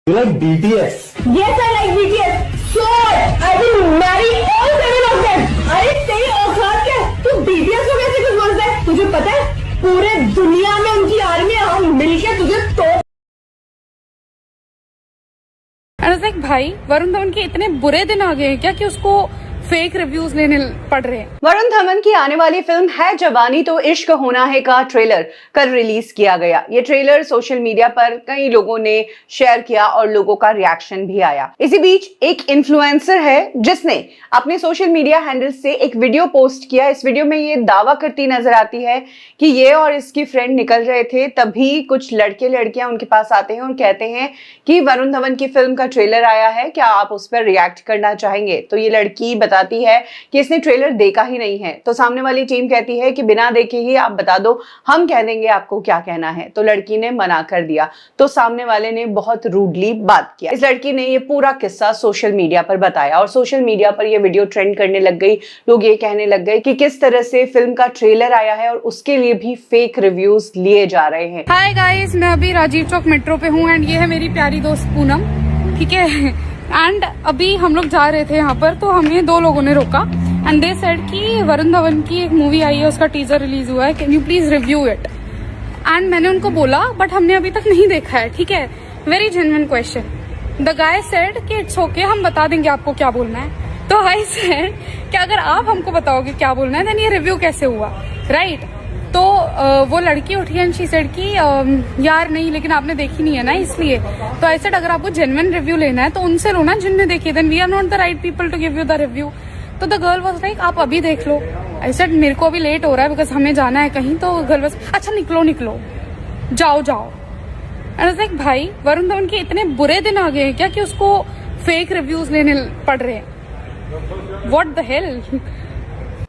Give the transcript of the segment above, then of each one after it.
You like BTS? Yes, I like BTS. So I will marry all seven of them. अरे तेरी औकात क्या है? तू BTS को कैसे कुछ बोलता है? तुझे पता है पूरे दुनिया में उनकी आर्मी है, हम मिलके तुझे तोड़। भाई वरुण धवन के इतने बुरे दिन आ गए हैं क्या कि उसको फेक रिव्यूज लेने पड़ रहे हैं। वरुण धवन की आने वाली फिल्म है जवानी तो इश्क होना है का ट्रेलर कल रिलीज किया गया। ये ट्रेलर सोशल मीडिया पर कई लोगों ने शेयर किया और लोगों का रिएक्शन भी आया। इसी बीच एक इन्फ्लुएंसर है जिसने अपने सोशल मीडिया हैंडल से एक वीडियो पोस्ट किया। इस वीडियो में ये दावा करती नजर आती है कि ये और इसकी फ्रेंड निकल रहे थे, तभी कुछ लड़के लड़कियां उनके पास आते हैं और कहते हैं कि वरुण धवन की फिल्म का ट्रेलर आया है, क्या आप उस पर रिएक्ट करना चाहेंगे। तो ये लड़की बताती है कि इसने ट्रेलर देखा ही नहीं है। तो सामने वाली टीम कहती है कि बिना देखे ही आप बता दो, हम कह देंगे आपको क्या कहना है। तो लड़की ने मना कर दिया, तो सामने वाले ने बहुत रूडली बात किया। इस लड़की ने ये पूरा किस्सा सोशल मीडिया पर बताया और सोशल मीडिया पर ये वीडियो ट्रेंड करने लग गई। लोग ये कहने लग गए कि किस तरह से फिल्म का ट्रेलर आया है और उसके लिए भी फेक रिव्यूज लिए जा रहे हैं। हाय गाइस, मैं अभी राजीव चौक मेट्रो पे हूँ एंड ये है मेरी प्यारी दोस्त पूनम, ठीक है। एंड अभी हम लोग जा रहे थे यहाँ पर, तो हमें दो लोगों ने रोका एंड दे सेड कि वरुण धवन की एक मूवी आई है, उसका टीजर रिलीज हुआ है, can you please review it. And मैंने उनको बोला बट हमने अभी तक नहीं देखा है, ठीक है। Very genuine question. The guy said कि इट्स ओके, हम बता देंगे आपको क्या बोलना है। तो आई सेड कि अगर आप हमको बताओगे क्या बोलना है देन ये रिव्यू कैसे हुआ, राइट। तो वो लड़की उठी एंड शी सेड कि यार नहीं, लेकिन आपने देखी नहीं है ना इसलिए। तो आई सेड अगर आपको जेन्युइन रिव्यू लेना है तो उनसे लो ना जिनने देखी, then we are not the right people to give you the review. तो द गर्ल वाज लाइक आप अभी देख लो। आई सेड मेरे को अभी लेट हो रहा है बिकॉज हमें जाना है कहीं। तो गर्ल वाज अच्छा निकलो निकलो, जाओ जाओ। एंड लाइक भाई वरुण धवन के इतने बुरे दिन आ गए हैं क्या कि उसको फेक रिव्यूज लेने पड़ रहे हैं। What the hell.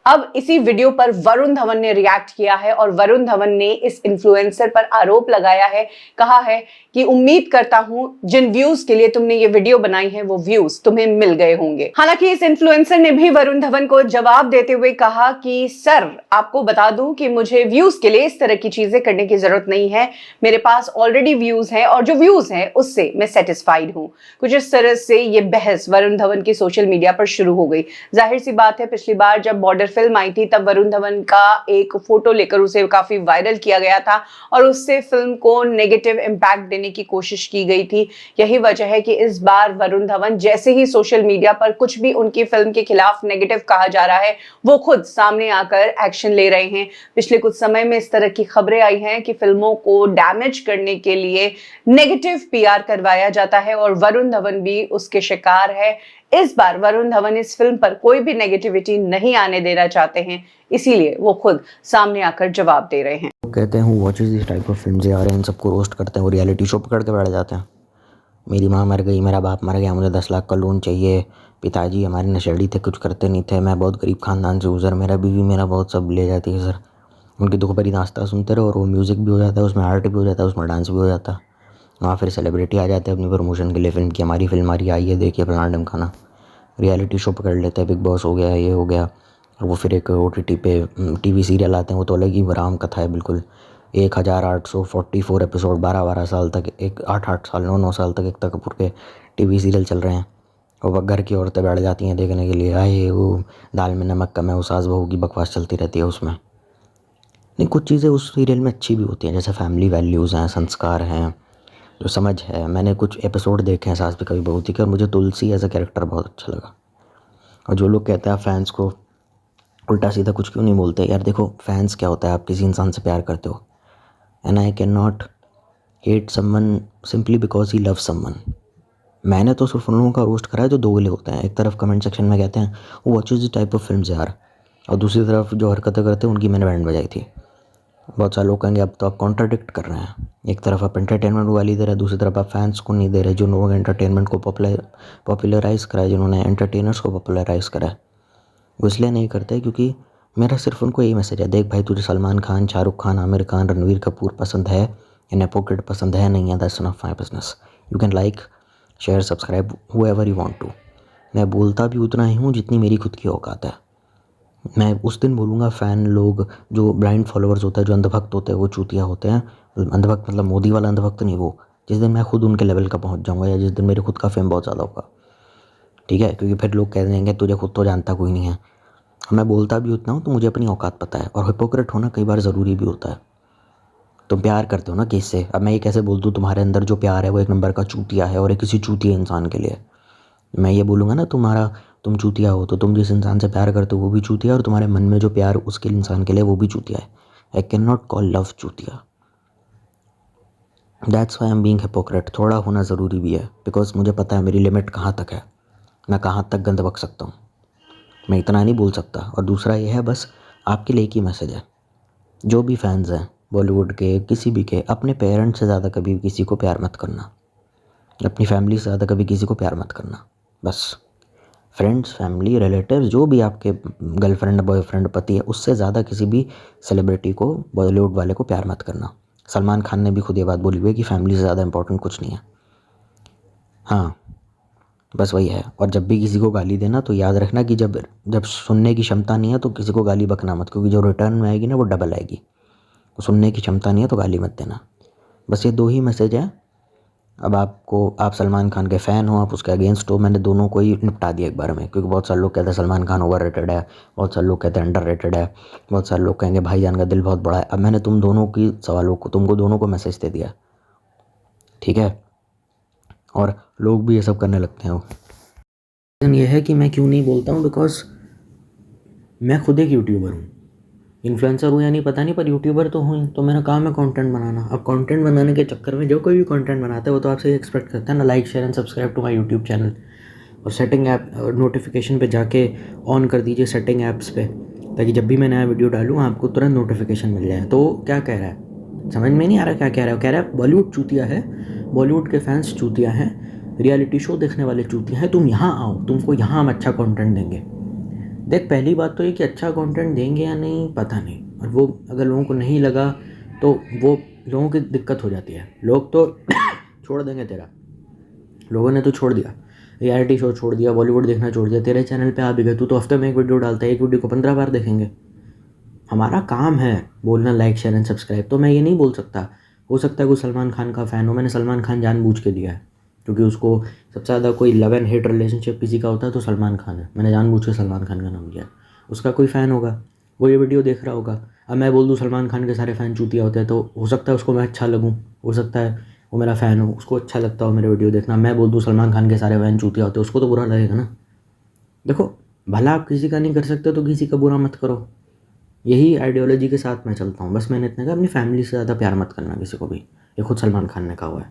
अब इसी वीडियो पर वरुण धवन ने रिएक्ट किया है और वरुण धवन ने इस इन्फ्लुएंसर पर आरोप लगाया है, कहा है कि उम्मीद करता हूं जिन व्यूज के लिए तुमने ये वीडियो बनाई है वो व्यूज तुम्हें मिल गए होंगे। हालांकि इस इन्फ्लुएंसर ने भी वरुण धवन को जवाब देते हुए कहा कि सर आपको बता दूं कि मुझे व्यूज के लिए इस तरह की चीजें करने की जरूरत नहीं है, मेरे पास ऑलरेडी व्यूज हैं और जो व्यूज हैं उससे मैं सेटिस्फाइड हूं। कुछ इस तरह से ये बहस वरुण धवन की सोशल मीडिया पर शुरू हो गई। जाहिर सी बात है, पिछली बार जब बॉर्डर फिल्म आई थी तब वरुण धवन का एक फोटो लेकर उसे काफी वायरल किया गया था और उससे फिल्म को नेगेटिव इंपैक्ट देने की कोशिश की गई थी। यही वजह है कि इस बार वरुण धवन जैसे ही सोशल मीडिया पर कुछ भी उनकी फिल्म के खिलाफ नेगेटिव कहा जा रहा है वो खुद सामने आकर एक्शन ले रहे हैं। पिछले कुछ समय में इस तरह की खबरें आई हैं कि फिल्मों को डैमेज करने के लिए नेगेटिव पीआर करवाया जाता है और वरुण धवन भी उसके शिकार है। इस बार वरुण धवन इस फिल्म पर कोई भी नेगेटिविटी नहीं आने देना चाहते हैं, इसीलिए वो खुद सामने आकर जवाब दे रहे हैं। कहते हैं watches this type of film आ रहे हैं, इन सबको रोस्ट करते हैं, वो रियलिटी शो पकड़ के बैठ जाते हैं। मेरी माँ मर गई, मेरा बाप मर गया, मुझे 10 लाख का लोन चाहिए, पिताजी हमारे नशेड़ी थे, कुछ करते नहीं थे, मैं बहुत गरीब खानदान से गुजर, मेरा बीवी मेरा बहुत सब ले जाती है सर। उनकी दुख भरी दास्तां सुनते रहो और वो म्यूज़िक भी हो जाता है, उसमें आर्ट भी हो जाता है, उसमें डांस भी हो जाता है। वहाँ फिर सेलिब्रिटी आ जाते हैं अपनी प्रमोशन के लिए फिल्म की, हमारी फिल्म हमारी आई है, देखिए फलाना ढमकाना। रियलिटी शो पकड़ लेते हैं, बिग बॉस हो गया, ये हो गया, और वो फिर एक OTT पे टीवी सीरियल आते हैं, वो तो अलग ही राम कथा है बिल्कुल। 1844 एपिसोड 12-12 साल तक, एक 8-8 साल 9-9 साल तक एकता कपूर के टीवी सीरियल चल रहे हैं। और वह घर की औरतें बैठ जाती हैं देखने के लिए, आए वो दाल में नमक कम है, वो सास बहू की बकवास चलती रहती है उसमें। नहीं, कुछ चीज़ें उस सीरियल में अच्छी भी होती हैं, जैसे फैमिली वैल्यूज़ हैं, संस्कार हैं, जो समझ है। मैंने कुछ एपिसोड देखे हैं सास भी कभी बहू थी के, और मुझे तुलसी एज अ कैरेक्टर बहुत अच्छा लगा। और जो लोग कहते हैं फैंस को उल्टा सीधा कुछ क्यों नहीं बोलते, यार देखो फैंस क्या होता है, आप किसी इंसान से प्यार करते हो and I can not hate someone simply because he love someone. मैंने तो सिर्फ उन लोगों का रोस्ट करा है जो दोगले होते हैं। एक तरफ कमेंट सेक्शन में कहते हैं वो watches the type of films यार, और दूसरी तरफ जो हरकतें करते हैं उनकी मैंने बैंड बजाई थी। बहुत सारे लोग कहेंगे अब तो आप कॉन्ट्राडिक्ट कर रहे हैं, एक तरफ आप एंटरटेनमेंट वाली दे रहे हैं, दूसरी तरफ आप फैंस को नहीं दे रहे, जो लोग एंटरटेनमेंट को पॉपुलराइज़ करा है, जिन्होंने एंटरटेनर्स को पॉपुलराइज़ करा है। वो इसलिए नहीं करते क्योंकि मेरा सिर्फ उनको यही मैसेज है, देख भाई तुझे सलमान खान, शाहरुख खान, आमिर खान, रणवीर कपूर पसंद है या नेपोकिड पसंद है नहीं है, that's not my business. You can like share subscribe whoever you want to. मैं बोलता भी उतना ही हूँ जितनी मेरी खुद की औकात है। मैं उस दिन बोलूँगा फ़ैन लोग जो ब्लाइंड फॉलोअर्स होते हैं, जो अंधभक्त होते हैं, वो चूतिया होते हैं। अंधभक्त मतलब मोदी वाला अंधभक्त नहीं, वो जिस दिन मैं खुद उनके लेवल का पहुंच जाऊंगा या जिस दिन मेरे खुद का फेम बहुत ज़्यादा होगा, ठीक है, क्योंकि फिर लोग कह देंगे तुझे खुद तो जानता कोई नहीं है। और मैं बोलता भी उतना हूँ तो मुझे अपनी औकात पता है, और हिपोक्रेट होना कई बार ज़रूरी भी होता है। तुम प्यार करते हो ना किसी से, अब मैं ये कैसे बोल दूँ तुम्हारे अंदर जो प्यार है वो एक नंबर का चूतिया है और एक किसी चूतिया इंसान के लिए। मैं ये बोलूँगा ना तुम चूतिया हो, तो तुम जिस इंसान से प्यार करते हो वो भी चूतिया है, और तुम्हारे मन में जो प्यार उसके इंसान के लिए वो भी चूतिया है। I can not call love चूतिया। That's why am being hypocrite. थोड़ा होना ज़रूरी भी है, बिकॉज मुझे पता है मेरी लिमिट कहाँ तक है, मैं कहाँ तक गंद बक सकता हूँ, मैं इतना नहीं बोल सकता। और दूसरा ये है, बस आपके लिए एक ही मैसेज है, जो भी फैंस हैं बॉलीवुड के किसी भी के, अपने पेरेंट्स से ज़्यादा कभी किसी को प्यार मत करना, अपनी फैमिली से ज़्यादा कभी किसी को प्यार मत करना। बस फ्रेंड्स, फैमिली, रिलेटिव्स, जो भी आपके गर्लफ्रेंड, बॉयफ्रेंड, पति है, उससे ज़्यादा किसी भी सेलिब्रिटी को, बॉलीवुड वाले को प्यार मत करना। सलमान खान ने भी खुद ये बात बोली हुई है कि फैमिली से ज़्यादा इंपॉर्टेंट कुछ नहीं है। हाँ, बस वही है। और जब भी किसी को गाली देना तो याद रखना कि जब सुनने की क्षमता नहीं है तो किसी को गाली बकना मत, क्योंकि जो रिटर्न में आएगी ना वो डबल आएगी। तो सुनने की क्षमता नहीं है तो गाली मत देना। बस ये 2 ही मैसेज है। अब आप सलमान खान के फ़ैन हो, आप उसके अगेंस्ट हो, मैंने दोनों को ही निपटा दिया एक बार में, क्योंकि बहुत सारे लोग कहते हैं सलमान खान ओवर रेटेड है, बहुत सारे लोग कहते हैं अंडर रेटेड है, बहुत सारे लोग कहेंगे भाईजान का दिल बहुत बड़ा है। अब मैंने तुमको दोनों को मैसेज दे दिया, ठीक है। और लोग भी ये सब करने लगते हैं। रीज़न ये है कि मैं क्यों नहीं बोलता हूँ, बिकॉज मैं खुद एक यूट्यूबर हूँ। इन्फ्लुएंसर हूँ या नहीं पता नहीं, पर यूट्यूबर तो हूँ, तो मेरा काम है कंटेंट बनाना। अब कंटेंट बनाने के चक्कर में जो कोई भी कंटेंट बनाता है वो तो आपसे एक्सपेक्ट करता है ना, like share and subscribe to my YouTube channel, और सेटिंग ऐप नोटिफिकेशन पे जाके ऑन कर दीजिए सेटिंग ऐप्स पे, ताकि जब भी मैं नया वीडियो डालूँ आपको तुरंत नोटिफिकेशन मिल जाए। तो क्या कह रहा है, समझ में नहीं आ रहा क्या कह रहा है। कह रहा है बॉलीवुड चूतिया है, बॉलीवुड के फैंस चूतिया हैं, रियलिटी शो देखने वाले चूतिया हैं, तुम यहाँ आओ, तुमको यहाँ हम अच्छा कंटेंट देंगे। देख, पहली बात तो ये कि अच्छा कंटेंट देंगे या नहीं पता नहीं, और वो अगर लोगों को नहीं लगा तो वो लोगों की दिक्कत हो जाती है। लोग तो छोड़ देंगे तेरा, लोगों ने तो छोड़ दिया, रियलिटी शो छोड़ दिया, बॉलीवुड देखना छोड़ दिया, तेरे चैनल पे आ भी गए। तू तो हफ्ते में एक वीडियो डालता है, एक वीडियो को 15 बार देखेंगे। हमारा काम है बोलना लाइक शेयर एंड सब्सक्राइब। तो मैं ये नहीं बोल सकता, हो सकता है कोई सलमान खान का फ़ैन हो, मैंने सलमान खान जानबूझ के दिया है, क्योंकि उसको सबसे ज़्यादा कोई लव एंड हेट रिलेशनशिप किसी का होता है तो सलमान खान है। मैंने जानबूझ के सलमान खान का नाम लिया। उसका कोई फ़ैन होगा, वो ये वीडियो देख रहा होगा। अब मैं बोल दूँ सलमान खान के सारे फ़ैन चूतिया होते हैं, तो हो सकता है उसको मैं अच्छा लगूँ, हो सकता है वो मेरा फ़ैन हो, उसको अच्छा लगता हो मेरे वीडियो देखना। मैं बोल दूँ सलमान खान के सारे फ़ैन चूतिया होते हैं, उसको तो बुरा लगेगा ना। देखो, भला आप किसी का नहीं कर सकते तो किसी का बुरा मत करो। यही आइडियोलॉजी के साथ मैं चलता हूँ। बस मैंने इतना कहा, अपनी फैमिली से ज़्यादा प्यार मत करना किसी को भी। ये खुद सलमान खान ने कहा हुआ है,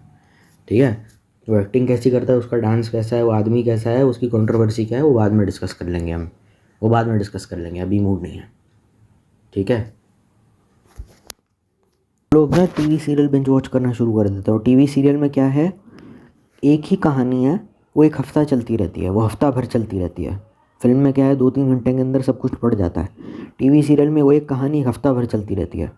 ठीक है। वो एक्टिंग कैसी करता है, उसका डांस कैसा है, वो आदमी कैसा है, उसकी कंट्रोवर्सी क्या है, वो बाद में डिस्कस कर लेंगे हम, वो बाद में डिस्कस कर लेंगे, अभी मूड नहीं है, ठीक है। लोग ना टीवी सीरियल बिंज वॉच करना शुरू कर देते हैं, और टीवी सीरियल में क्या है, एक ही कहानी है, वो एक हफ़्ता चलती रहती है, वो हफ्ता भर चलती रहती है। फिल्म में क्या है, 2-3 घंटे के अंदर सब कुछ पड़ जाता है। टीवी सीरियल में वो एक कहानी हफ्ता भर चलती रहती है।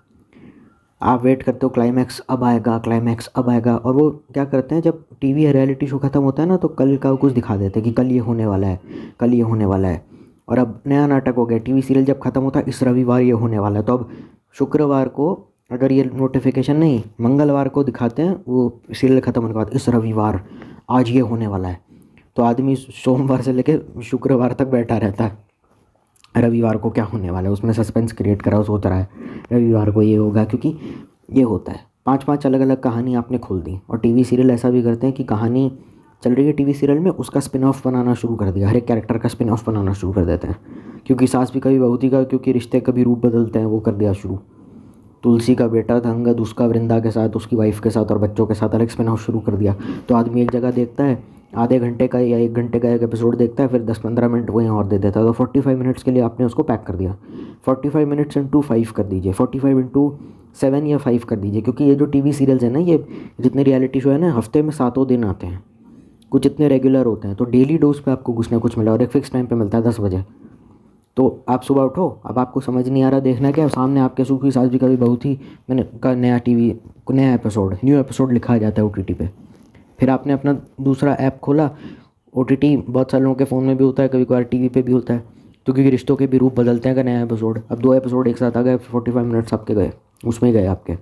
आप वेट करते हो क्लाइमैक्स अब आएगा, क्लाइमैक्स अब आएगा, और वो क्या करते हैं, जब टीवी रियलिटी शो ख़त्म होता है ना, तो कल का कुछ दिखा देते हैं कि कल ये होने वाला है, कल ये होने वाला है। और अब नया नाटक हो गया, टीवी सीरियल जब ख़त्म होता है, इस रविवार ये होने वाला है, तो अब शुक्रवार को अगर ये नोटिफिकेशन नहीं, मंगलवार को दिखाते हैं वो सीरियल ख़त्म होने के बाद, इस रविवार आज ये होने वाला है। तो आदमी सोमवार से लेके शुक्रवार तक बैठा रहता है, रविवार को क्या होने वाला है, उसमें सस्पेंस क्रिएट करा, सोच रहा है रविवार को ये होगा, क्योंकि ये होता है। 5-5 अलग अलग कहानी आपने खोल दी। और टीवी सीरियल ऐसा भी करते हैं कि कहानी चल रही है टीवी सीरियल में, उसका स्पिन ऑफ बनाना शुरू कर दिया, हर एक कैरेक्टर का स्पिन ऑफ बनाना शुरू कर देते हैं। क्योंकि सास भी कभी बहुती का, क्योंकि रिश्ते कभी रूप बदलते हैं, वो कर दिया शुरू। तुलसी का बेटा था अंगद, उसका वृंदा के साथ, उसकी वाइफ के साथ और बच्चों के साथ अलग स्पिन ऑफ शुरू कर दिया। तो आदमी एक जगह देखता है, आधे घंटे का या 1 घंटे का एक एपिसोड देखता है, फिर 10-15 मिनट वहीं और दे देता है। तो 45 मिनट्स के लिए आपने उसको पैक कर दिया। 45 मिनट्स इंटू 5 कर दीजिए, 45 इंटू 7 या 5 कर दीजिए, क्योंकि ये जो टीवी सीरियल्स हैं ना, ये जितने रियलिटी शो है ना, हफ्ते में 7 दिन आते हैं, कुछ इतने रेगुलर होते हैं। तो डेली डोज पे आपको कुछ ना कुछ मिला, और एक फिक्स टाइम पे मिलता है 10 बजे। तो आप सुबह उठो, अब आपको समझ नहीं आ रहा देखना क्या, सामने आपके सूखी सास भी कभी बहू थी मैंने का नया एपिसोड, न्यू एपिसोड लिखा जाता है OTT पे। फिर आपने अपना दूसरा ऐप खोला, OTT बहुत सारे लोगों के फ़ोन में भी होता है, कभी कभार टीवी पे भी होता है, तो क्योंकि रिश्तों के भी रूप बदलते हैं का नया एपिसोड। अब 2 एपिसोड एक साथ आ गए, 45 मिनट्स आपके गए, उसमें गए आपके।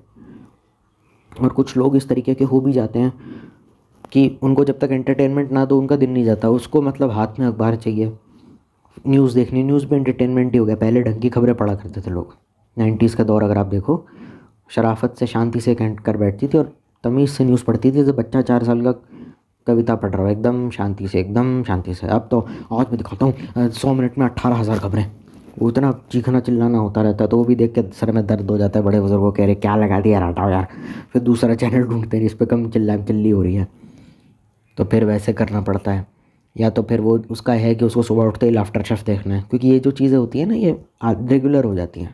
और कुछ लोग इस तरीके के हो भी जाते हैं कि उनको जब तक एंटरटेनमेंट ना दो उनका दिन नहीं जाता, उसको मतलब हाथ में अखबार चाहिए, न्यूज़ देखनी, न्यूज़ भी एंटरटेनमेंट ही हो गया। पहले ढंग की खबरें पढ़ा करते थे लोग, 90s का दौर अगर आप देखो, शराफत से शांति से कर बैठती थी और तमीज़ से न्यूज़ पढ़ती थी। जब बच्चा 4 साल का कविता पढ़ रहा हो एकदम शांति से, एकदम शांति से। अब तो आज मैं दिखाता हूँ 100 मिनट में 18,000 खबरें, वो इतना चीखना चिल्लाना होता रहता है, तो वो भी देख के सर में दर्द हो जाता है। बड़े बुजुर्गों कह रहे क्या लगा दिया यार, हटाओ यार। फिर दूसरा चैनल ढूंढते हैं जिस पर कम चिल्ली हो रही है, तो फिर वैसे करना पड़ता है। या तो फिर वो उसका है कि उसको सुबह उठते ही लाफ्टर शेफ देखना है, क्योंकि ये जो चीज़ें होती हैं ना ये रेगुलर हो जाती हैं,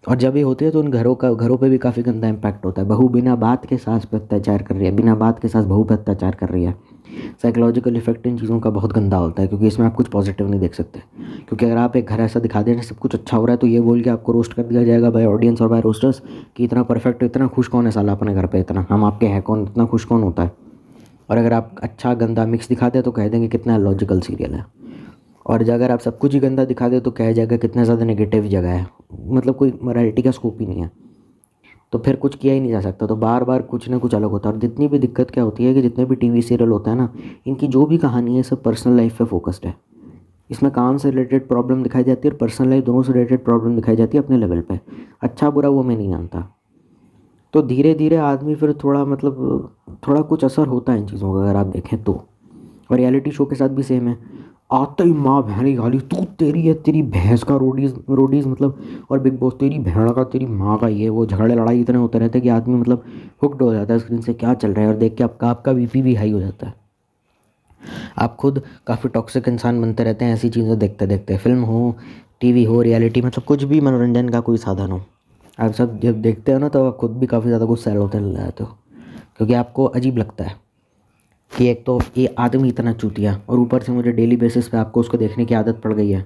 और जब ये होती है तो उन घरों पे भी काफ़ी गंदा इम्पैक्ट होता है। बहू बिना बात के सास पे अत्याचार कर रही है, बिना बात के सास बहू पे अत्याचार कर रही है। साइकोलॉजिकल इफेक्ट इन चीज़ों का बहुत गंदा होता है, क्योंकि इसमें आप कुछ पॉजिटिव नहीं देख सकते। क्योंकि अगर आप एक घर ऐसा दिखा दें सब कुछ अच्छा हो रहा है, तो ये बोल के आपको रोस्ट कर दिया जाएगा बाय ऑडियंस और बाय रोस्टर्स कि इतना परफेक्ट, इतना खुश कौन है साला अपने घर पे, इतना हम आपके हैं कौन, इतना खुश कौन होता है। और अगर आप अच्छा गंदा मिक्स दिखाते हैं तो कह देंगे कितना लॉजिकल सीरियल है। और अगर आप सब कुछ ही गंदा दिखा दे तो कहा जाएगा कितना ज़्यादा नेगेटिव जगह है, मतलब कोई मोरालिटी का स्कोप ही नहीं है, तो फिर कुछ किया ही नहीं जा सकता। तो बार बार कुछ ना कुछ अलग होता है। और जितनी भी दिक्कत क्या होती है कि जितने भी टीवी सीरियल होता है ना, इनकी जो भी कहानी है सब पर्सनल लाइफ पे फोकस्ड है। इसमें काम से रिलेटेड प्रॉब्लम दिखाई जाती है और पर्सनल लाइफ दोनों से रिलेटेड प्रॉब्लम दिखाई जाती है अपने लेवल पे। अच्छा बुरा वो मैं नहीं जानता। तो धीरे धीरे आदमी फिर थोड़ा कुछ असर होता है इन चीज़ों का अगर आप देखें तो। और रियलिटी शो के साथ भी सेम है, आते ही माँ बहनी गाली, तू तेरी है, तेरी भैंस का रोडीज मतलब, और बिग बॉस तेरी बहन का, तेरी माँ का, ये वो झगड़े लड़ाई इतने होते रहते हैं कि आदमी मतलब हुक्ड हो जाता है स्क्रीन से क्या चल रहा है, और देख के आपका बीपी भी हाई हो जाता है। आप खुद काफ़ी टॉक्सिक इंसान बनते रहते हैं ऐसी चीज़ें देखते देखते। फिल्म हो, टीवी हो, रियलिटी, मतलब कुछ भी मनोरंजन का कोई साधन हो, आप सब जब देखते हो ना तो आप खुद भी काफ़ी ज़्यादा गुस्सैल होते लग जाते हो, क्योंकि आपको अजीब लगता है कि एक तो ये आदमी इतना चूतिया, और ऊपर से मुझे डेली बेसिस पे आपको उसको देखने की आदत पड़ गई है।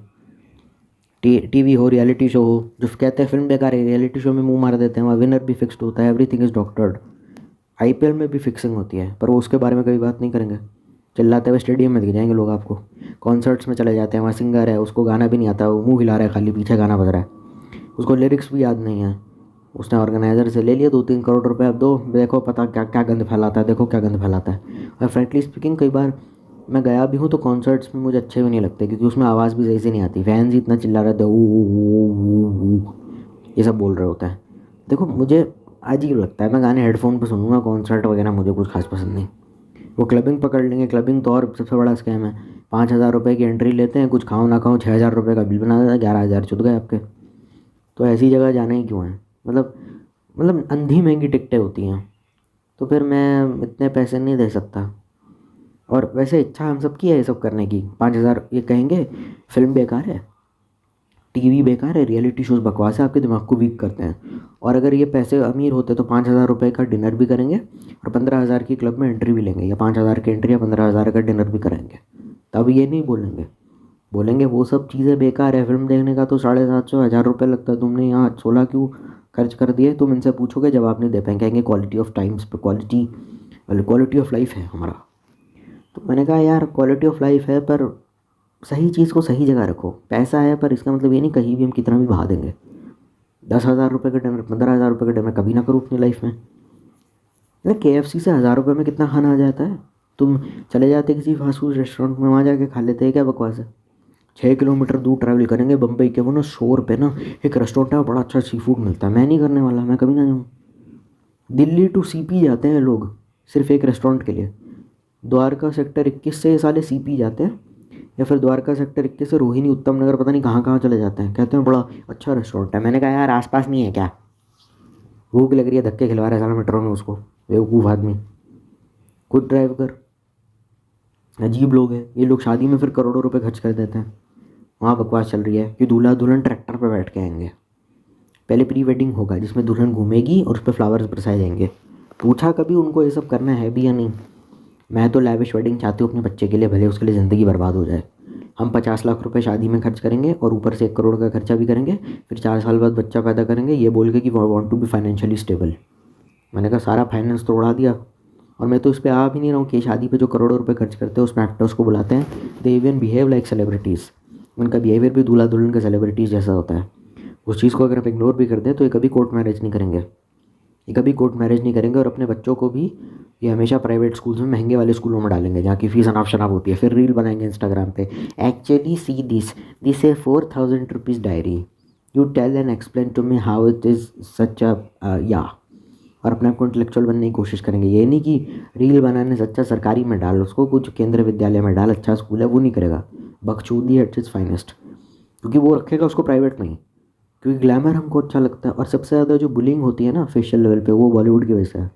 टीवी हो, रियलिटी शो हो, जो कहते हैं फिल्म बेकार है, रियलिटी शो में मुंह मार देते हैं, वहाँ विनर भी फिक्स्ड होता है, एवरीथिंग इज़ डॉक्टर्ड। IPL में भी फिक्सिंग होती है, पर वो उसके बारे में कभी बात नहीं करेंगे। चिल्लाते हुए स्टेडियम में दिख जाएंगे लोग आपको। कॉन्सर्ट्स में चले जाते हैं, वहाँ सिंगर है, उसको गाना भी नहीं आता, वो मुँह हिला रहा है खाली, पीछे गाना बज रहा है, उसको लिरिक्स भी याद नहीं है, उसने ऑर्गेनाइज़र से ले लिया 2-3 करोड़ रुपए, अब दो, देखो पता क्या क्या गंद फैलाता है, देखो क्या गंद फैलाता है। और फ्रेंकली स्पीकिंग कई बार मैं गया भी हूँ तो कॉन्सर्ट्स में मुझे अच्छे भी नहीं लगते, क्योंकि उसमें आवाज़ भी सही से नहीं आती, फैंस ही इतना चिल्ला रहे थे, ये सब बोल रहे होते हैं। देखो मुझे अजीब लगता है, मैं गाने हेडफोन पर सुनूंगा, कॉन्सर्ट वगैरह मुझे कुछ खास पसंद नहीं। वो क्लबिंग पकड़ लेंगे, क्लबिंग तो और सबसे बड़ा स्कैम है। 5,000 रुपये की एंट्री लेते हैं, कुछ खाओ ना खाओ 6,000 रुपये का बिल बना देता है, 11,000 चुद गए आपके। तो ऐसी जगह जाना ही क्यों है, मतलब अंधी महंगी टिकटें होती हैं, तो फिर मैं इतने पैसे नहीं दे सकता। और वैसे इच्छा हम सबकी है ये सब करने की। 5,000 ये कहेंगे फिल्म बेकार है, टीवी बेकार है, रियलिटी शोज़ बकवास है, आपके दिमाग को वीक करते हैं। और अगर ये पैसे अमीर होते तो 5,000 रुपये का डिनर भी करेंगे और 15,000 की क्लब में एंट्री भी लेंगे, या 5,000 की एंट्री या 15,000 का डिनर भी करेंगे। तब ये नहीं बोलेंगे वो सब चीज़ें बेकार है, फिल्म देखने का तो 750-1,000 रुपये लगता है, तुमने यहाँ 16 क्यों खर्च कर दिए। तुम इनसे पूछोगे जवाब नहीं दे पाएंगे, कहेंगे क्वालिटी ऑफ टाइम्स पे, क्वालिटी ऑफ लाइफ है हमारा। तो मैंने कहा यार क्वालिटी ऑफ लाइफ है, पर सही चीज़ को सही जगह रखो। पैसा है पर इसका मतलब ये नहीं कहीं भी हम कितना भी बहा देंगे। 10,000 रुपये का डिनर, 15,000 रुपये का डिनर कभी ना करो अपनी लाइफ में। KFC से 1,000 रुपये में कितना खाना आ जाता है। तुम चले जाते किसी फास्ट फूड रेस्टोरेंट में, वहाँ जाके खा लेते हैं, क्या बकवास है। 6 किलोमीटर दूर ट्रैवल करेंगे बम्बई के, वो ना 100 रुपये ना एक रेस्टोरेंट है, बड़ा अच्छा सी फूड मिलता है। मैं नहीं करने वाला, मैं कभी ना जाऊँ। दिल्ली टू CP जाते हैं लोग सिर्फ एक रेस्टोरेंट के लिए। द्वारका सेक्टर 21 से ये साले CP जाते हैं, या फिर द्वारका सेक्टर 21 से रोहिणी, उत्तम नगर, पता नहीं कहाँ कहाँ चले जाते हैं, कहते हैं बड़ा अच्छा रेस्टोरेंट है। मैंने कहा यार आसपास नहीं है क्या, भूख लग रही है, धक्के खिलवा रहा है साला मेट्रो में उसको, बेवकूफ़ आदमी, खुद ड्राइव कर। अजीब लोग हैं ये लोग, शादी में फिर करोड़ों रुपए खर्च कर देते हैं। वहाँ बकवास चल रही है कि दूल्हा दुल्हन ट्रैक्टर पर बैठ के आएंगे। पहले प्री वेडिंग होगा जिसमें दुल्हन घूमेगी और उस पर फ्लावर्स बरसाए जाएंगे। पूछा कभी उनको ये सब करना है भी या नहीं। मैं तो लैविश वेडिंग चाहती हूँ अपने बच्चे के लिए, भले उसके लिए ज़िंदगी बर्बाद हो जाए। हम 50 लाख रुपए शादी में खर्च करेंगे और ऊपर से 1 करोड़ का खर्चा भी करेंगे, फिर 4 साल बाद बच्चा पैदा करेंगे ये बोल के कि want to be financially stable. मैंने कहा सारा फाइनेंस तो उड़ा दिया। और मैं तो इस पर आ भी नहीं रहा हूँ कि शादी पे जो करोड़ों रुपए खर्च करते हैं उसमें एक्टर्स को बुलाते हैं, they even behave like celebrities. उनका बिहेवियर भी दूल्हा दुल्हन का सेलिब्रिटीज़ जैसा होता है। उस चीज़ को अगर आप इग्नोर भी कर दें तो ये कभी कोर्ट मैरिज नहीं करेंगे। ये कभी कोर्ट मैरिज नहीं करेंगे और अपने बच्चों को भी ये हमेशा प्राइवेट स्कूल्स में, महंगे वाले स्कूलों में डालेंगे जहाँ की फ़ीस अनाप शनाप होती है। फिर रील बनाएंगे इंस्टाग्राम पे, actually see this a 4000 rupees diary, you tell and explain to me how it is such a या, और अपने आप को इंटेलेक्चुअल बनने की कोशिश करेंगे। ये नहीं कि रील बनाने से अच्छा सरकारी में डाल, उसको कुछ केंद्रीय विद्यालय में डाल, अच्छा स्कूल है, वो नहीं करेगा। बकचोदी एट इट्स फाइनेस्ट, क्योंकि वो रखेगा उसको प्राइवेट में ही, क्योंकि ग्लैमर हमको अच्छा लगता है। और सबसे ज़्यादा जो बुलिंग होती है ना फेशियल लेवल पे, वो बॉलीवुड की वजह से है।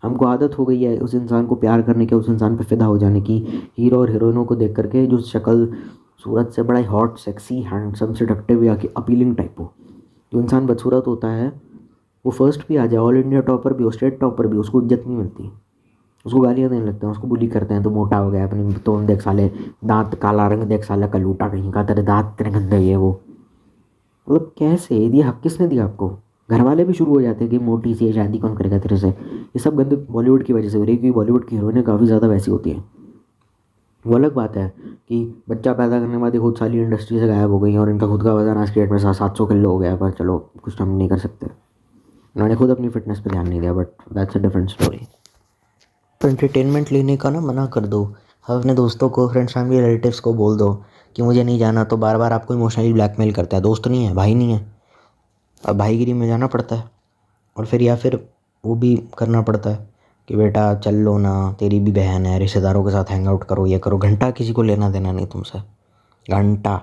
हमको आदत हो गई है उस इंसान को प्यार करने की, उस इंसान पे फिदा हो जाने की। हीरो और हीरोइनों को देख करके जो शक्ल सूरत से बड़ा हॉट, सेक्सी, हैंडसम, सेडक्टिव या अपीलिंग टाइप हो, जो इंसान बदसूरत होता है वो फर्स्ट भी आ जाए, ऑल इंडिया टॉपर भी हो, स्टेट टॉपर भी, उसको इज्जत नहीं मिलती, उसको गालियाँ देने लगते हैं, उसको बुली करते हैं। तो मोटा हो गया, अपनी तोड़ देख साले, दांत काला रंग देख साला कलूटा कहीं का, तेरे दांत तेरे गंदे ये वो। मतलब कैसे ये हक किसने दिया आपको? घर वाले भी शुरू हो जाते हैं कि मोटी सी है, शादी कौन करेगा तेरे से। ये सब गंदे बॉलीवुड की वजह से हो रही है, क्योंकि बॉलीवुड की हीरोइनें काफ़ी ज़्यादा वैसी होती हैं। वो अलग बात है कि बच्चा पैदा करने के बाद ये खुद साली इंडस्ट्री से गायब हो गई हैं और इनका खुद का वजन आज के डेट में 700 किलो हो गया, पर चलो कुछ हम नहीं कर सकते। इन्होंने खुद अपनी फिटनेस पे ध्यान नहीं दिया, but that's a different story. तो एंटरटेनमेंट लेने का ना मना कर दो, अपने दोस्तों को, फ्रेंड्स, फैमिली, रिलेटिव्स को बोल दो कि मुझे नहीं जाना, तो बार बार आपको इमोशनली ब्लैकमेल करता है। दोस्त नहीं है, भाई नहीं है, अब भाईगिरी में जाना पड़ता है। और फिर या फिर वो भी करना पड़ता है कि बेटा चल लो ना, तेरी भी बहन है, रिश्तेदारों के साथ हैंग आउट करो, ये करो। घंटा किसी को लेना देना नहीं तुमसे, घंटा।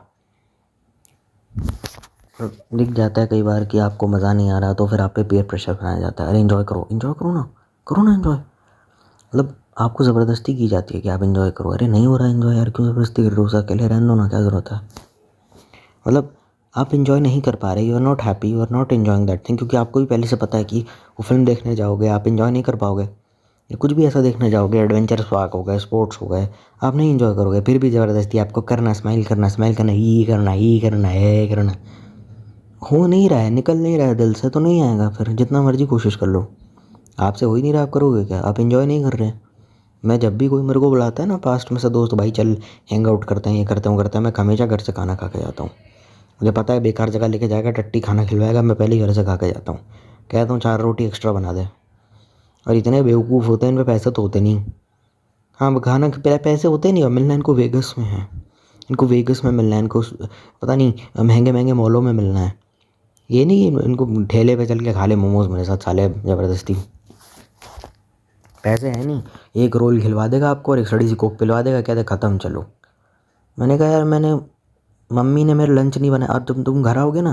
दिख जाता है कई बार कि आपको मज़ा नहीं आ रहा, तो फिर आप पे पीयर प्रेशर बनाया जाता है। अरे इन्जॉय करो, इन्जॉय करो ना, करो ना इन्जॉय। मतलब आपको ज़बरदस्ती की जाती है कि आप इन्जॉय करो। अरे नहीं हो रहा इन्जॉय यार, क्यों ज़बरदस्ती कर रहे हो? अकेले रहने दो ना, क्या ज़रूरत है? मतलब आप इन्जॉय नहीं कर पा रहे, you are not happy, you are not enjoying that thing, क्योंकि आपको भी पहले से पता है कि वो फिल्म देखने जाओगे आप इन्जॉय नहीं कर पाओगे। या कुछ भी ऐसा देखने जाओगे, एडवेंचर पार्क हो गए, स्पोर्ट्स हो गए, आप नहीं इन्जॉय करोगे। फिर भी ज़बरदस्ती आपको करना, स्माइल करना, ही करना, है करना। हो नहीं रहा है, निकल नहीं रहा है दिल से, तो नहीं आएगा। फिर जितना मर्जी कोशिश कर लो, आपसे हो ही नहीं रहा, आप करोगे क्या? आप इन्जॉय नहीं कर रहे हैं। मैं जब भी कोई मेरे को बुलाता है ना पास्ट में से दोस्त, भाई चल हैंग आउट करते हैं, ये करते हैं, वो करते हैं, मैं हमेशा घर से खाना खा के जाता हूँ। मुझे पता है बेकार जगह लेके जाएगा, टट्टी खाना खिलवाएगा, मैं पहले ही घर से खा के जाता हूँ। कहता हूँ 4 रोटी एक्स्ट्रा बना दे। और इतने बेवकूफ़ होते हैं, इन पे पैसे तो होते नहीं। हाँ, खाना के पैसे होते नहीं, और मिलना इनको वेगस में है, इनको वेगस में मिलना है, इनको पता नहीं महंगे महंगे मॉलों में मिलना है। ये नहीं इनको ठेले पे चल के खा ले मोमोज़ मेरे साथ साले ज़बरदस्ती। पैसे हैं नहीं, एक रोल खिलवा देगा आपको और एक सड़ी सी कोक पिलवा देगा, कहते ख़त्म चलो। मैंने कहा यार, मम्मी ने मेरे लंच नहीं बनाया, और तुम घर आओगे ना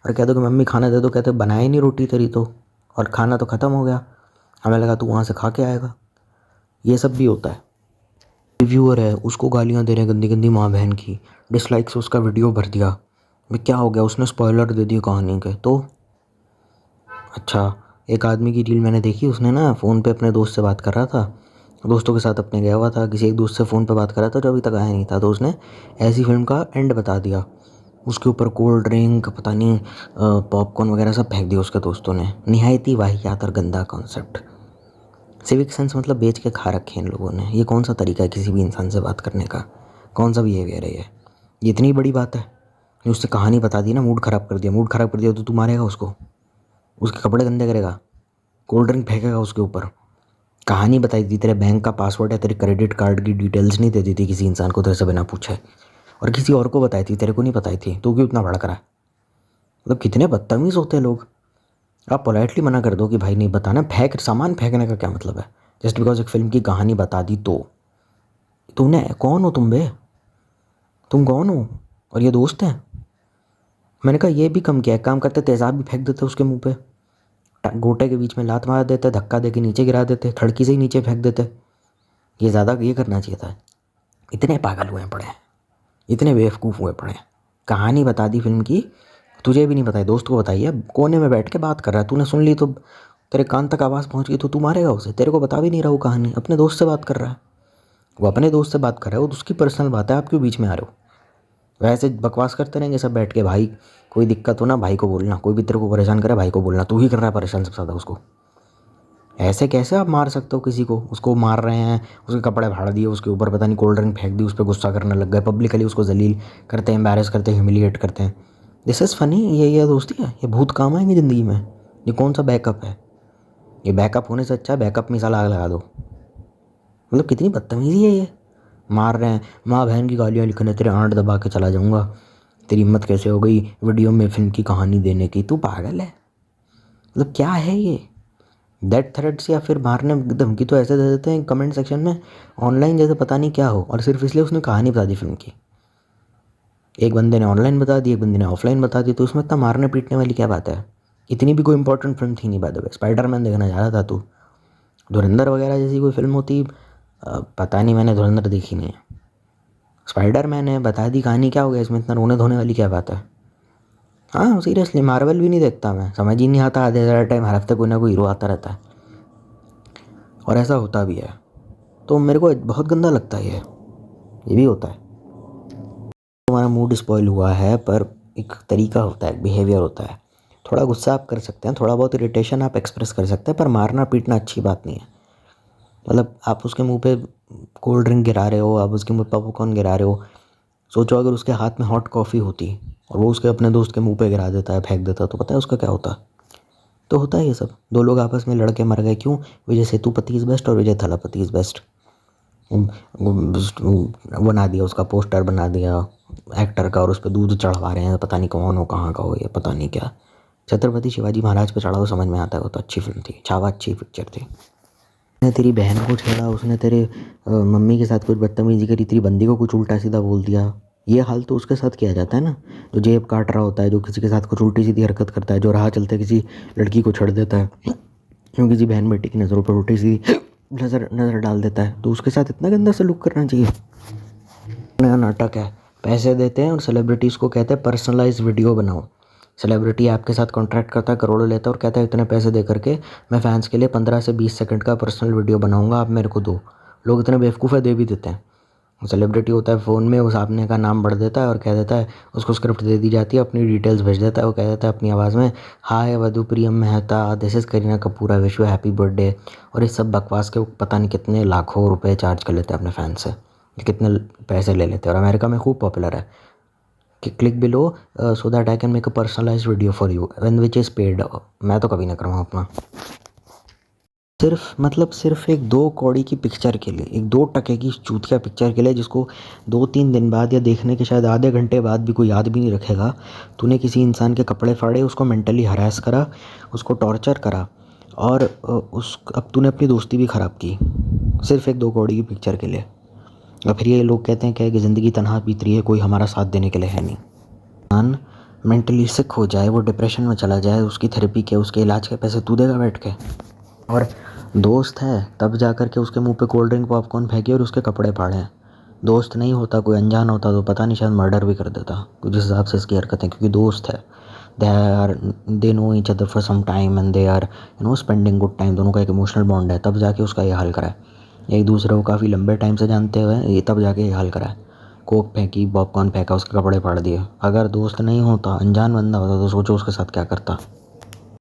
और कह दो कि मम्मी खाना दे दो, कहते बनाई नहीं रोटी तेरी तो, और खाना तो ख़त्म हो गया। हमें लगा तू वहाँ से खा के आएगा। ये सब भी होता है। रिव्यूअर है, उसको गालियाँ दे रहे हैं गंदी गंदी माँ बहन की, डिसलाइक से उसका वीडियो भर दिया। मैं क्या हो गया, उसने स्पॉइलर दे दिया कहानी के। तो अच्छा, एक आदमी की रील मैंने देखी, उसने ना फ़ोन पे अपने दोस्त से बात कर रहा था, दोस्तों के साथ अपने गया हुआ था, किसी एक दोस्त से फ़ोन पे बात कर रहा था जो अभी तक आया नहीं था। तो उसने ऐसी फिल्म का एंड बता दिया, उसके ऊपर कोल्ड ड्रिंक, पता नहीं पॉपकॉर्न वगैरह सब फेंक दिया उसके दोस्तों ने। निहायत ही वाहियात और गंदा कॉन्सेप्ट। सिविक सेंस मतलब बेच के खा रखे इन लोगों ने। ये कौन सा तरीका है किसी भी इंसान से बात करने का? कौन सा बिहेवियर है ये? इतनी बड़ी बात है, उससे कहानी बता दी ना, मूड ख़राब कर दिया। मूड ख़राब कर दिया तो तू मारेगा उसको, उसके कपड़े गंदे करेगा, कोल्ड ड्रिंक फेंकेगा उसके ऊपर। कहानी बताई थी, तेरे बैंक का पासवर्ड है, तेरे क्रेडिट कार्ड की डिटेल्स नहीं दे दी थी किसी इंसान को तेरे से बिना पूछे, और किसी और को बताई थी, तेरे को नहीं बताई थी। तू क्यों इतना भड़क रहा है? मतलब कितने बदतमीज़ होते हैं लोग। आप पोलाइटली मना कर दो कि भाई नहीं बताना। सामान फेंकने का क्या मतलब है? जस्ट बिकॉज एक फ़िल्म की कहानी बता दी तो तूने, कौन हो तुम बे? तुम कौन हो? और ये दोस्त हैं? मैंने कहा ये भी कम किया, एक काम करते तेज़ाब भी फेंक देते उसके मुंह पे, गोटे के बीच में लात मार देते, धक्का दे के नीचे गिरा देते, खिड़की से ही नीचे फेंक देते। ये ज़्यादा ये करना चाहिए था। इतने पागल हुए पड़े हैं, इतने बेवकूफ़ हुए पड़े हैं। कहानी बता दी फिल्म की, तुझे भी नहीं बताई, दोस्त को बताई है, कोने में बैठ के बात कर रहा है, तूने सुन ली तो तेरे कान तक आवाज़ पहुंच गई तो तू मारेगा उसे? तेरे को बता भी नहीं रहा वो कहानी, अपने दोस्त से बात कर रहा है, वो अपने दोस्त से बात कर रहा है, वो उसकी पर्सनल बात है, आप क्यों बीच में आ रहे हो? वैसे बकवास करते रहेंगे सब बैठ के। भाई कोई दिक्कत हो ना भाई को बोलना, कोई भी तेरे को परेशान करे भाई को बोलना, तू ही कर रहा है परेशान सबसे ज़्यादा उसको। ऐसे कैसे आप मार सकते हो किसी को? उसको मार रहे हैं, उसके कपड़े फाड़ दिए, उसके ऊपर पता नहीं कोल्ड ड्रिंक फेंक दी, उस पर गुस्सा करने लग गए, पब्लिकली उसको जलील करते हैं, एम्बैरेस करते हैं, ह्यूमिलिएट करते हैं। This is funny. ये दोस्ती है? ये भूत काम आएंगे ज़िंदगी में? ये कौन सा बैकअप है? ये बैकअप होने से अच्छा है बैकअप में साला आग लगा दो। मतलब कितनी बदतमीज़ी है ये। मार रहे हैं, माँ बहन की गालियाँ लिखने, तेरे आंट दबा के चला जाऊँगा, तेरी हिम्मत कैसे हो गई वीडियो में फिल्म की कहानी देने की, तू पागल है। मतलब क्या है ये, डेथ थ्रेट्स या फिर मारने धमकी तो ऐसे दे देते हैं कमेंट सेक्शन में ऑनलाइन जैसे पता नहीं क्या हो, और सिर्फ इसलिए उसने कहानी बता दी फिल्म की। एक बंदे ने ऑनलाइन बता दी, एक बंदे ने ऑफलाइन बता दी, तो उसमें इतना मारने पीटने वाली क्या बात है। इतनी भी कोई इंपॉर्टेंट फिल्म थी नहीं बाय द वे। स्पाइडरमैन देखना जा रहा था तू, धुरंधर वगैरह जैसी कोई फिल्म होती, पता नहीं, मैंने धुरंधर देखी नहीं है। स्पाइडरमैन है, बता दी कहानी, क्या हो गया इसमें, इतना रोने धोने वाली क्या बात है। हाँ सीरियसली, मार्वल भी नहीं देखता मैं, समझ ही नहीं आता, आधे ज़्यादा टाइम हर हफ्ते कोई ना कोई हीरो आता रहता है और ऐसा होता भी है, तो मेरे को बहुत गंदा लगता है ये भी होता है। तुम्हारा मूड स्पॉइल हुआ है, पर एक तरीका होता है, एक बिहेवियर होता है। थोड़ा गुस्सा आप कर सकते हैं, थोड़ा बहुत इरिटेशन आप एक्सप्रेस कर सकते हैं, पर मारना पीटना अच्छी बात नहीं है। मतलब आप उसके मुंह पे कोल्ड ड्रिंक गिरा रहे हो, आप उसके मुंह पे पॉपकॉर्न गिरा रहे हो, सोचो अगर उसके हाथ में हॉट कॉफ़ी होती और वो उसके अपने दोस्त के मुंह पे गिरा देता है, फेंक देता, तो पता है उसका क्या होता। तो होता है ये सब, दो लोग आपस में लड़के मर गए, क्यों, विजय सेतुपति इज़ बेस्ट और विजय थालापति इज़ बेस्ट। बना दिया उसका पोस्टर, बना दिया एक्टर का, और उस पर दूध चढ़वा रहे हैं, पता नहीं कौन हो, कहाँ का हो, ये पता नहीं क्या। छत्रपति शिवाजी महाराज पे चढ़ा हो, समझ में आता है, वो तो अच्छी फिल्म थी, छावा अच्छी पिक्चर थी। उसने तेरी बहन को छेड़ा, उसने तेरे मम्मी के साथ कुछ बदतमीजी करी, तेरी बंदी को कुछ उल्टा सीधा बोल दिया, ये हाल तो उसके साथ किया जाता है ना, जो जेब काट रहा होता है, जो किसी के साथ कुछ उल्टी सीधी हरकत करता है, जो राह चलते किसी लड़की को छेड़ देता है, जो किसी बहन बेटी की नज़रों पर उल्टी सीधी नज़र डाल देता है, तो उसके साथ इतना गंदा सलूक करना चाहिए। नया नाटक है, पैसे देते हैं और सेलिब्रिटीज़ को कहते हैं पर्सनलाइज वीडियो बनाओ। सेलिब्रिटी आपके साथ कॉन्ट्रैक्ट करता है, करोड़ों लेता है और कहता है इतने पैसे दे करके मैं फ़ैन्स के लिए 15 से 20 सेकंड का पर्सनल वीडियो बनाऊंगा, आप मेरे को दो। लोग इतने बेवकूफ़ है, दे भी देते हैं। सेलिब्रिटी होता है, फ़ोन में उस आपने का नाम भर देता है और कह देता है, उसको स्क्रिप्ट दे दी जाती है, अपनी डिटेल्स भेज देता है, वो कह देता है अपनी आवाज़ में, हाय वधुप्रियम Mehta, this is Kareena Kapoor, I wish you happy birthday, और इस सब बकवास के पता नहीं कितने लाखों रुपए चार्ज कर लेते हैं अपने फ़ैन से, कितने पैसे ले लेते हैं। और अमेरिका में खूब पॉपुलर है कि click below so that I can make a personalize video for you when which is paid. मैं तो कभी ना करूँगा अपना, सिर्फ एक 2 कौड़ी की पिक्चर के लिए, एक 2 टके की चूतिया पिक्चर के लिए, जिसको 2-3 दिन बाद या देखने के शायद आधे घंटे बाद भी कोई याद भी नहीं रखेगा, तूने किसी इंसान के कपड़े फाड़े, उसको मेंटली हरास करा, उसको टॉर्चर करा, और अब तूने अपनी दोस्ती भी ख़राब की, सिर्फ एक 2 कौड़ी की पिक्चर के लिए। और फिर ये लोग कहते हैं क्या कि ज़िंदगी तनहा बीत रही है, कोई हमारा साथ देने के लिए है नहीं। इंसान मेंटली सिक हो जाए, वो डिप्रेशन में चला जाए, उसकी थेरेपी के, उसके इलाज के पैसे तू देगा बैठ के। और दोस्त है तब जा कर के उसके मुंह पे कोल्ड ड्रिंक पॉपकॉर्न फेंके और उसके कपड़े फाड़े। दोस्त नहीं होता, कोई अनजान होता तो पता नहीं शायद मर्डर भी कर देता, जिस हिसाब से इसकी हरकतें, क्योंकि दोस्त है, they know each other for some time and they are spending good time, दोनों का एक इमोशनल बॉन्ड है, तब जाके उसका ये हाल करा है। एक दूसरे को काफ़ी लंबे टाइम से जानते हुए ये तब जाके ये हाल करा है। कोक फेंकी, पॉपकॉर्न फेंका, उसके कपड़े फाड़ दिए। अगर दोस्त नहीं होता, अनजान बंदा होता, तो सोचो उसके साथ क्या करता।